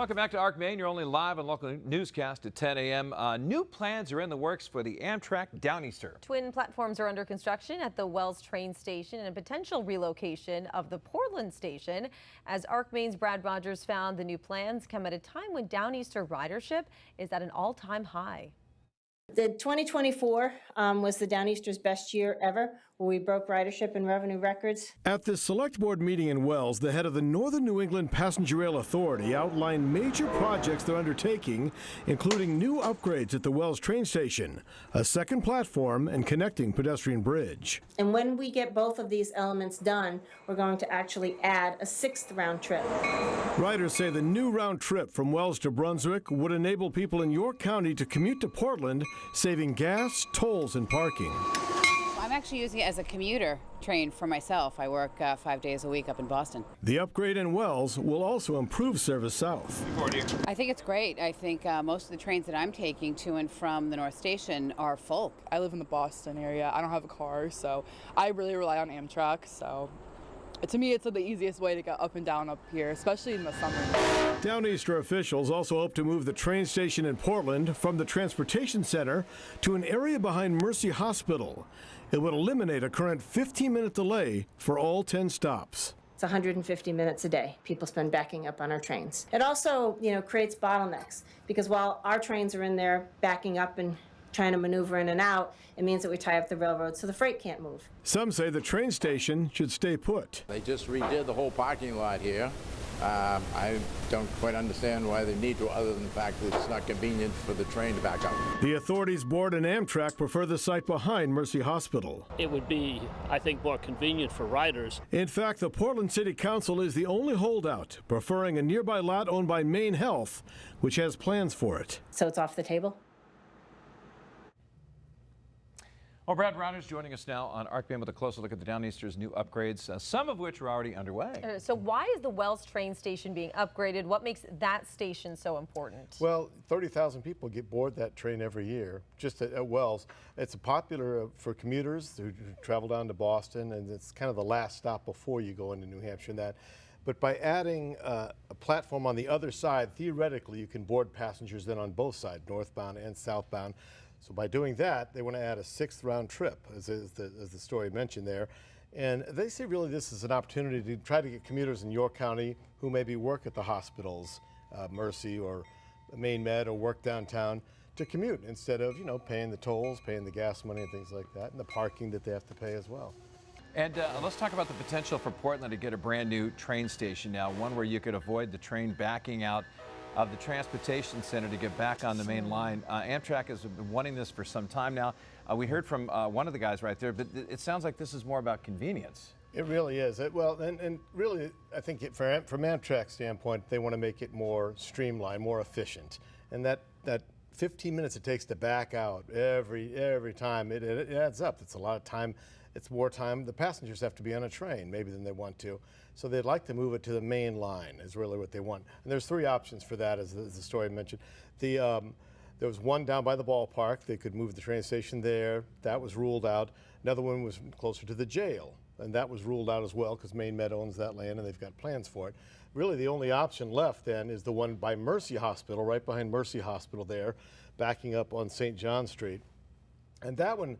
Welcome back to Arc Maine, your only live and local newscast at 10 a.m. New plans are in the works for the Amtrak Downeaster. Twin platforms are under construction at the Wells train station and a potential relocation of the Portland station. As Arc Maine's Brad Rogers found, the new plans come at a time when Downeaster ridership is at an all-time high. The 2024 was the Downeaster's best year ever, where we broke ridership and revenue records. At the select board meeting in Wells, the head of the Northern New England Passenger Rail Authority outlined major projects they're undertaking, including new upgrades at the Wells train station, a second platform, and connecting pedestrian bridge. And when we get both of these elements done, we're going to actually add a sixth round trip. Riders say the new round trip from Wells to Brunswick would enable people in York County to commute to Portland, saving gas, tolls, and parking. I'm actually using it as a commuter train for myself. I work 5 days a week up in Boston. The upgrade in Wells will also improve service south. I think it's great. I think most of the trains that I'm taking to and from the North Station are full. I live in the Boston area. I don't have a car, so I really rely on Amtrak. So to me, it's the easiest way to get up and down up here, especially in the summer. Downeaster officials also hope to move the train station in Portland from the transportation center to an area behind Mercy Hospital. It would eliminate a current 15-minute delay for all 10 stops. It's 150 minutes a day people spend backing up on our trains. It also, creates bottlenecks, because while our trains are in there backing up and trying to maneuver in and out, it means that we tie up the railroad so the freight can't move. Some say the train station should stay put. They just redid the whole parking lot here. I don't quite understand why they need to, other than the fact that it's not convenient for the train to back up. The authorities board and Amtrak prefer the site behind Mercy Hospital. It would be, I think, more convenient for riders. In fact, the Portland City Council is the only holdout, preferring a nearby lot owned by Maine Health, which has plans for it. So it's off the table? Well, Brad Rogers joining us now on Arc Maine with a closer look at the Downeaster's new upgrades, some of which are already underway. So why is the Wells train station being upgraded? What makes that station so important? Well, 30,000 people get board that train every year, just at Wells. It's popular for commuters who travel down to Boston, and it's kind of the last stop before you go into New Hampshire. But by adding a platform on the other side, theoretically, you can board passengers then on both sides, northbound and southbound. So by doing that, they want to add a sixth round trip, as the story mentioned there. And they say really this is an opportunity to try to get commuters in York County who maybe work at the hospitals, Mercy or Maine Med, or work downtown, to commute instead of, paying the tolls, paying the gas money and things like that, and the parking that they have to pay as well. And let's talk about the potential for Portland to get a brand new train station now, one where you could avoid the train backing out of the transportation center to get back on the main line. Amtrak has been wanting this for some time now. We heard from one of the guys right there, but it sounds like this is more about convenience. It really is. And really, I think from Amtrak's standpoint, they want to make it more streamlined, more efficient. And that 15 minutes it takes to back out every time, it adds up. It's a lot of time. It's more time. The passengers have to be on a train maybe than they want to. So they'd like to move it to the main line is really what they want. And there's three options for that, as the story mentioned. There was one down by the ballpark. They could move the train station there. That was ruled out. Another one was closer to the jail, and that was ruled out as well because Maine Med owns that land and they've got plans for it. Really, the only option left then is the one by Mercy Hospital, right behind Mercy Hospital there, backing up on St. John Street. And that one,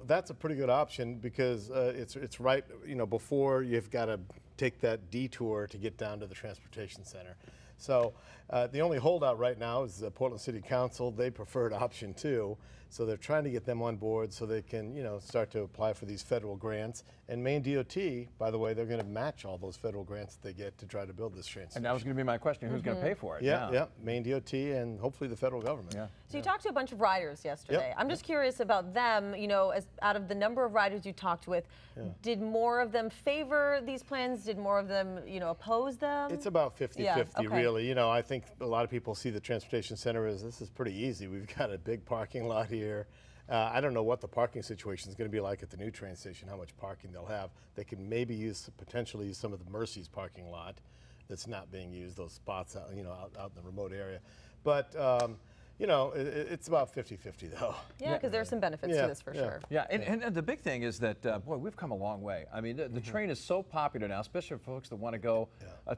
that's a pretty good option because it's right, before you've got to take that detour to get down to the transportation center. So the only holdout right now is the Portland City Council. They preferred option 2. So they're trying to get them on board so they can, start to apply for these federal grants. And Maine DOT, by the way, they're going to match all those federal grants that they get to try to build this train station. And that was going to be my question, who's going to pay for it? Yeah, Maine DOT and hopefully the federal government. Yeah. So you talked to a bunch of riders yesterday. I'm just curious about them, as out of the number of riders you talked with, did more of them favor these plans? Did more of them, oppose them? It's about 50-50, really. I think a lot of people see the transportation center as this is pretty easy. We've got a big parking lot here. I don't know what the parking situation is going to be like at the new train station, how much parking they'll have. They can maybe potentially use some of the Mercy's parking lot that's not being used, those spots out, out in the remote area. But you know, it's about 50-50 though. Yeah, because there's some benefits to this for sure. Yeah, and the big thing is that, boy, we've come a long way. I mean, the train is so popular now, especially for folks that want to go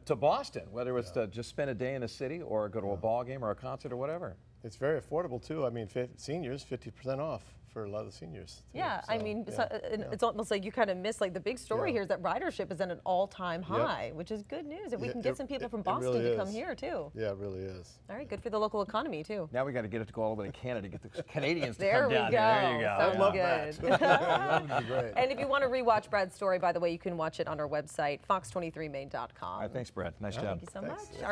to Boston, whether it's to just spend a day in the city or go to a ball game or a concert or whatever. It's very affordable too. I mean, seniors, 50% off for a lot of the seniors. Too. Yeah, So, I mean, it's almost like you kind of miss like the big story here is that ridership is at an all-time high, which is good news. If we can get some people from Boston really to come is. here too. Yeah, it really is. All right, good for the local economy too. Now we got to get it to go all the way to Canada, get the Canadians to There come we down go. here. There you go. Sounds love good. That would be great. And if you want to rewatch Brad's story, by the way, you can watch it on our website, fox23maine.com. All right, thanks, Brad. Nice job. Thank you so much.